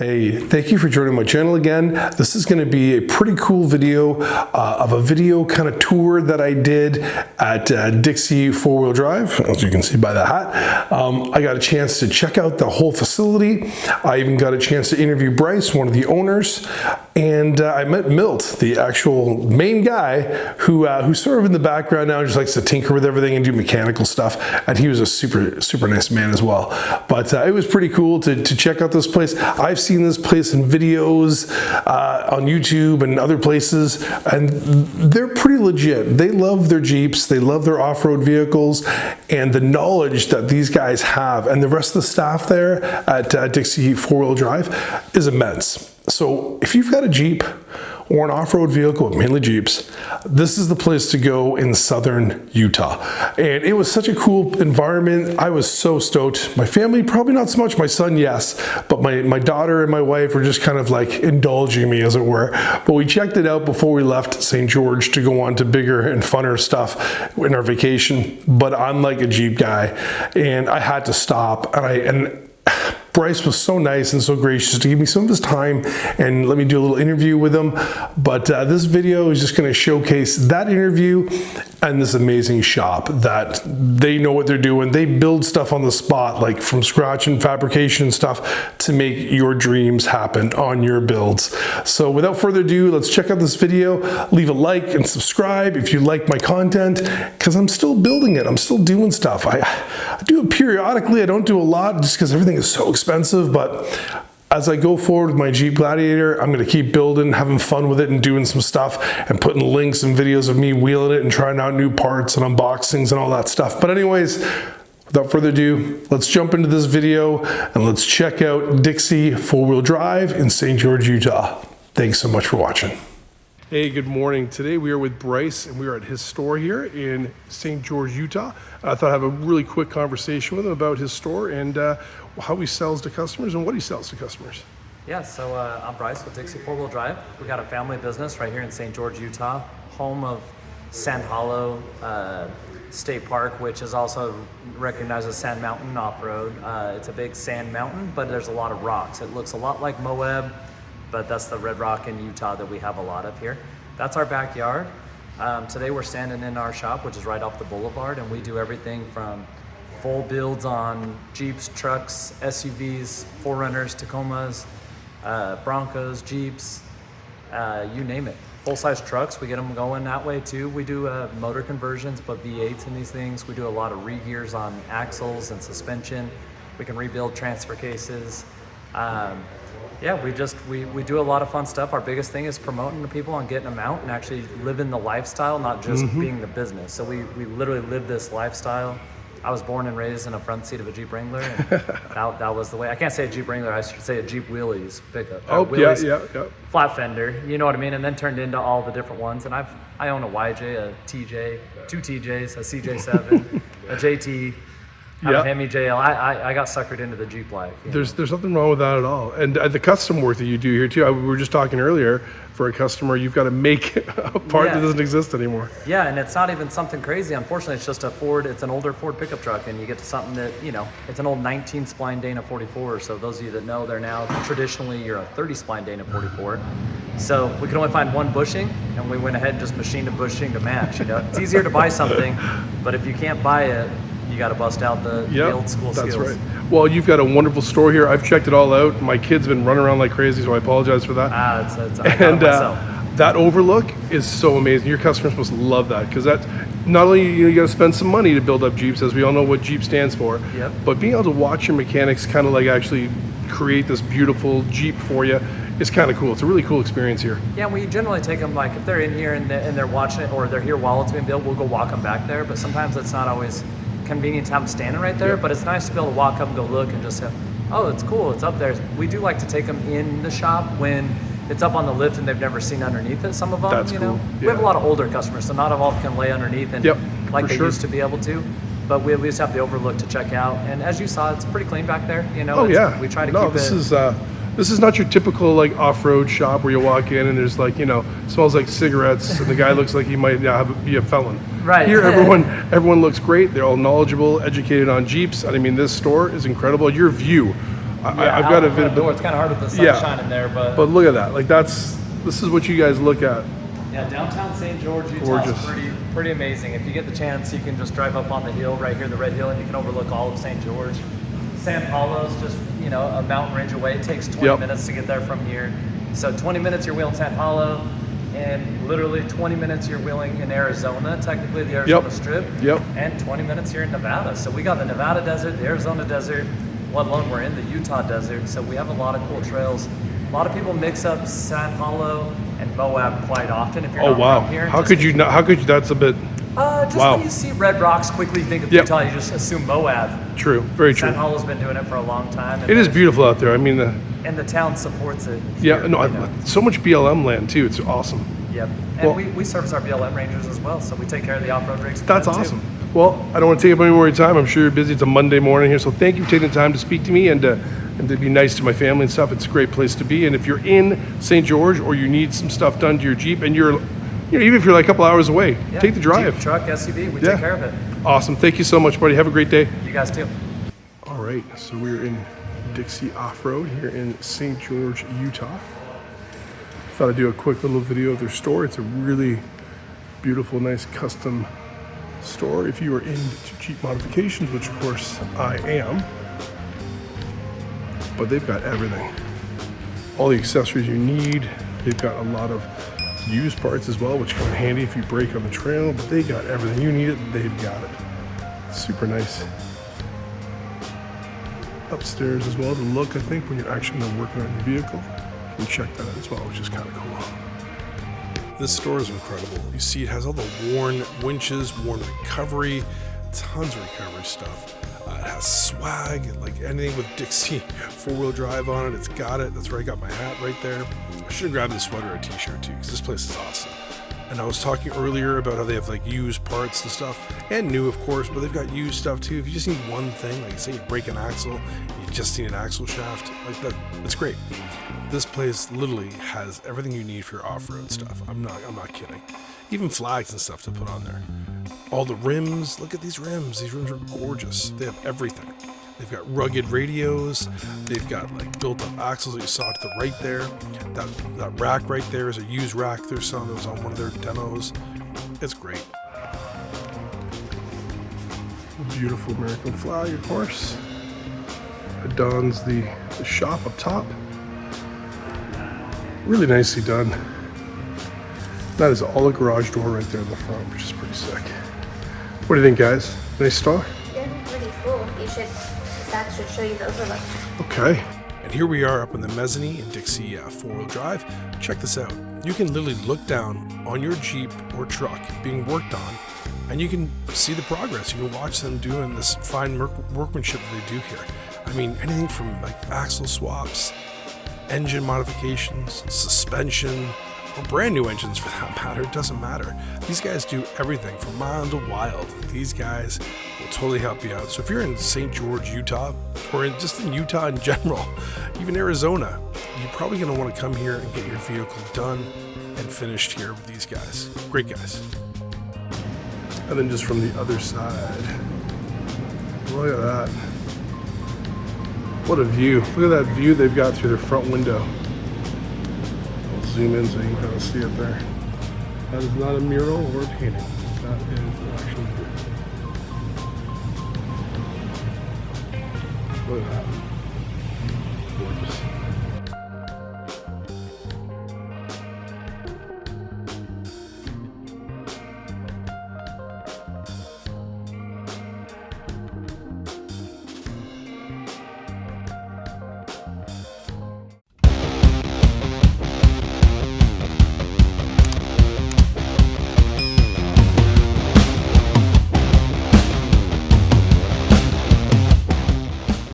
Hey, thank you for joining my channel again. This is going to be a pretty cool video of a video kind of tour that I did at Dixie 4-wheel drive, as you can see by the hat. I got a chance to check out the whole facility. I even got a chance to interview Bryce, one of the owners, and I met Milt, the actual main guy who's sort of in the background now, just likes to tinker with everything and do mechanical stuff, and he was a super nice man as well. But it was pretty cool to check out this place. I've seen this place in videos on YouTube and other places, and they're pretty legit. They love their Jeeps, they love their off-road vehicles, and the knowledge that these guys have and the rest of the staff there at Dixie 4-wheel drive is immense. So if you've got a Jeep or an off-road vehicle, mainly Jeeps, this is the place to go in southern Utah. And it was such a cool environment. I was so stoked. My family, probably not so much. My son, yes. But my daughter and my wife were just kind of like indulging me, as it were. But we checked it out before we left St. George to go on to bigger and funner stuff in our vacation. But I'm like a Jeep guy, and I had to stop. And Bryce was so nice and so gracious to give me some of his time and let me do a little interview with him. But this video is just going to showcase that interview and this amazing shop that they know what they're doing. They build stuff on the spot, like from scratch and fabrication stuff to make your dreams happen on your builds. So without further ado, let's check out this video. Leave a like and subscribe if you like my content, because I'm still building it. I'm still doing stuff. I do it periodically. I don't do a lot just because everything is so expensive, but as I go forward with my Jeep Gladiator, I'm going to keep building, having fun with it and doing some stuff and putting links and videos of me wheeling it and trying out new parts and unboxings and all that stuff. But anyways, without further ado, let's jump into this video and let's check out Dixie 4-wheel drive in St. George, Utah. Thanks so much for watching. Hey, good morning. Today we are with Bryce and we are at his store here in St. George, Utah. I thought I'd have a really quick conversation with him about his store and how he sells to customers and what he sells to customers. Yeah, so I'm Bryce with Dixie 4-wheel drive. We got a family business right here in St. George, Utah, home of Sand Hollow State Park, which is also recognized as Sand Mountain Off-Road. It's a big sand mountain, but there's a lot of rocks. It looks a lot like Moab, but that's the red rock in Utah that we have a lot of here. That's our backyard. Today we're standing in our shop, which is right off the boulevard, and we do everything from full builds on Jeeps, trucks, SUVs, 4Runners, Tacomas, Broncos, Jeeps, you name it. Full-size trucks, we get them going that way too. We do motor conversions, but V8s in these things. We do a lot of re-gears on axles and suspension. We can rebuild transfer cases. Yeah, we do a lot of fun stuff. Our biggest thing is promoting to people and getting them out and actually living the lifestyle, not just being the business. So we literally live this lifestyle. I was born and raised in a front seat of a Jeep Wrangler, and that was the way. I can't say a Jeep Wrangler, I should say a Jeep Wheelies pickup. Oh, Wheelies, yeah. Flat fender, you know what I mean? And then turned into all the different ones. And I own a YJ, a TJ, two TJs, a CJ7, a JT. I'm a Hemi JL. I got suckered into the Jeep life. There's nothing wrong with that at all. And the custom work that you do here too. We were just talking earlier, for a customer, you've got to make a part that doesn't exist anymore. Yeah, and it's not even something crazy. Unfortunately, it's just a Ford. It's an older Ford pickup truck, and you get to something that, you know, it's an old 19 spline Dana 44. So those of you that know, they're now traditionally you're a 30 spline Dana 44. So we could only find one bushing, and we went ahead and just machined a bushing to match. You know, it's easier to buy something, but if you can't buy it, you got to bust out the old school skills. That's right. Well, you've got a wonderful store here. I've checked it all out. My kid's been running around like crazy, so I apologize for that. And that overlook is so amazing. Your customers must love that, because that not only you got to spend some money to build up Jeeps, as we all know what Jeep stands for, but being able to watch your mechanics kind of like actually create this beautiful Jeep for you is kind of cool. It's a really cool experience here. Yeah, we generally take them, like if they're in here and they're watching it, or they're here while it's being built, we'll go walk them back there. But sometimes it's not always convenient to have them standing right there, but it's nice to be able to walk up and go look and just say, oh, it's cool, it's up there. We do like to take them in the shop when it's up on the lift and they've never seen underneath it, some of them. That's you cool. know. We have a lot of older customers, so not all of them can lay underneath and like they used to be able to, but we at least have the overlook to check out. And as you saw, it's pretty clean back there, you know. We try to keep it. This is not your typical like off-road shop where you walk in and there's like, you know, smells like cigarettes and the guy looks like he might be a felon. Right. Here, everyone looks great. They're all knowledgeable, educated on Jeeps. And I mean, this store is incredible. Your view I've got a video. It's kind of hard with the sun shining there, but look at that. Like this is what you guys look at. yeah, downtown St. George, Utah Gorgeous. is pretty amazing. If you get the chance, you can just drive up on the hill right here, the Red Hill, and you can overlook all of St. George. San Paulo's just, you know, a mountain range away. It takes 20 minutes to get there from here. So 20 minutes you're wheeling San Paulo, and literally 20 minutes you're wheeling in Arizona, technically the Arizona Strip. And 20 minutes here in Nevada. So we got the Nevada desert, the Arizona desert, let alone we're in the Utah desert. So we have a lot of cool trails. A lot of people mix up San Paulo and Moab quite often. If you're not from here, how could you not? How could you? That's a bit. When you see red rocks, quickly think of Utah, you just assume Moab. True, very true. San Paulo's been doing it for a long time. And it is beautiful out there. I mean, and the town supports it. So much BLM land too. It's awesome. Yep, and we service our BLM rangers as well, so we take care of the off-road rigs. That's awesome. Well, I don't want to take up any more of your time. I'm sure you're busy. It's a Monday morning here, so thank you for taking the time to speak to me and to be nice to my family and stuff. It's a great place to be. And if you're in St. George or you need some stuff done to your Jeep, and you're, even if you're like a couple hours away, take the drive. Jeep, truck, SUV, we take care of it. Awesome. Thank you so much, buddy. Have a great day. You guys too. All right, so we're in Dixie Off-Road here in St. George, Utah. Thought I'd do a quick little video of their store. It's a really beautiful, nice custom store if you are into Jeep modifications, which of course I am. But they've got everything. All the accessories you need. They've got a lot of used parts as well, which come in handy if you break on the trail, but they got everything you need it, they've got it. Super nice. Upstairs as well, the look, I think, when you're actually working on your vehicle. You can check that out as well, which is kind of cool. This store is incredible. You see it has all the worn winches, worn recovery, tons of recovery stuff. It has swag, like anything with Dixie four-wheel drive on it, it's got it. That's where I got my hat right there. I should have grabbed this sweater or a t-shirt too, because this place is awesome. And I was talking earlier about how they have like used parts and stuff, and new of course, but they've got used stuff too. If you just need one thing, like say you break an axle, you just need an axle shaft, like that, it's great. This place literally has everything you need for your off-road stuff. I'm not kidding. Even flags and stuff to put on there. All the rims, look at these rims. These rims are gorgeous. They have everything. They've got rugged radios. They've got like built-up axles that you saw to the right there. That rack right there is a used rack. There's some that was on one of their demos. It's great. Beautiful American flag, of course. Adorns the shop up top. Really nicely done. That is all a garage door right there in the front, which is pretty sick. What do you think, guys? Nice store? Yeah, pretty cool. That should show you the overlook. Okay. And here we are up in the mezzanine in Dixie four-wheel drive. Check this out. You can literally look down on your Jeep or truck being worked on, and you can see the progress. You can watch them doing this fine workmanship that they do here. I mean, anything from like axle swaps, engine modifications, suspension, or brand new engines for that matter. It doesn't matter. These guys do everything from mild to wild. These guys will totally help you out. So if you're in St. George, Utah, or just in Utah in general, even Arizona, you're probably going to want to come here and get your vehicle done and finished here with these guys. Great guys. And then just from the other side, look at that. What a view. Look at that view they've got through their front window. I'll zoom in so you can kind of see it there. That is not a mural or a painting. That is an actual view. Look at that.